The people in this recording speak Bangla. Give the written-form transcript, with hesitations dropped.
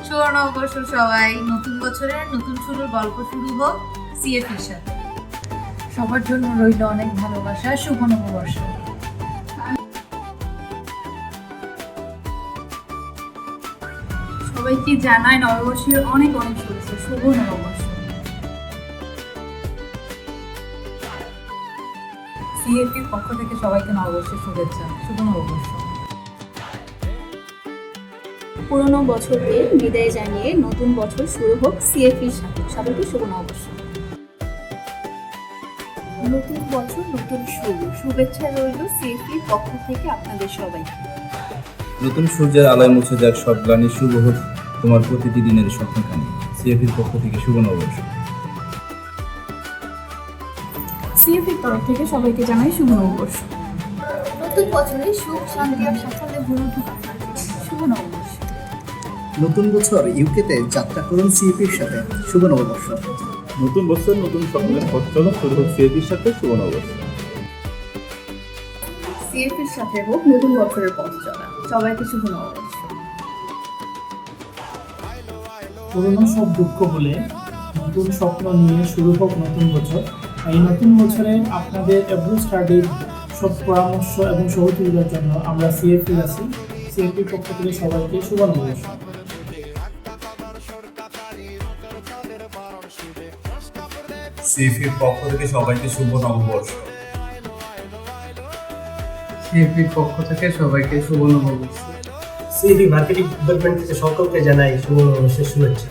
শুভ নববর্ষ সবাই। নতুন বছরের নতুন শুরুর গল্প শুরু হোক সিএফির সাথে। সবার জন্য রইল অনেক ভালোবাসা। শুভ নববর্ষ। সবাইকে জানাই নববর্ষের অনেক অনেক শুভেচ্ছা। শুভ নববর্ষ। সিএফির পক্ষ থেকে সবাইকে নববর্ষের শুভেচ্ছা। শুভ নববর্ষ। পুরনো বছরকে বিদায় জানিয়ে নতুন বছর শুরু হোক সিএফির সাথে। সবাইকে শুভ নববর্ষ। নতুন বছর নতুন শুরু, শুভেচ্ছা রইল সিএফির পক্ষ থেকে আপনাদের সবাইকে। নতুন সূর্যের আলোয় মুছে যাক সব গ্লানি, শুভ হোক তোমার প্রতিটি দিনের স্বপ্নখানি। সিএফির পক্ষ থেকে শুভ নববর্ষ। সিএফির তরফ থেকে সবাইকে জানাই শুভ নববর্ষ। নতুন বছরে সুখ শান্তি আর সাফল্যে ভরে উঠুক আপনাদের। শুভ নববর্ষ। নতুন বছর ইউকেতে যাত্রা করুন সিএপির সাথে। শুভ নববর্ষ। নতুন বছর নতুন স্বপ্নের পথ চলো, শুরু হোক সিএপির সাথে। শুভ নববর্ষ। সিএফির সাথে হোক নতুন বছরের পথ চলা। সবাইকে শুভ নববর্ষ। পুরনো সব দুঃখ ভুলে নতুন স্বপ্ন নিয়ে শুরু হোক নতুন বছর। এই নতুন বছরে আপনাদের এভরি স্টাডির সব পরামর্শ এবং সহযোগিতার জন্য আমরা সিএফি আছি। সিএফির পক্ষ থেকে সবাইকে শুভ নববর্ষ। সিএফির পক্ষ থেকে সবাইকে শুভ নববর্ষ। সিএফির পক্ষ থেকে সবাইকে শুভ নববর্ষ। সিএফি মার্কেটিং ডিপার্টমেন্ট থেকে সকলকে জানাই শুভ নববর্ষের শুভেচ্ছা।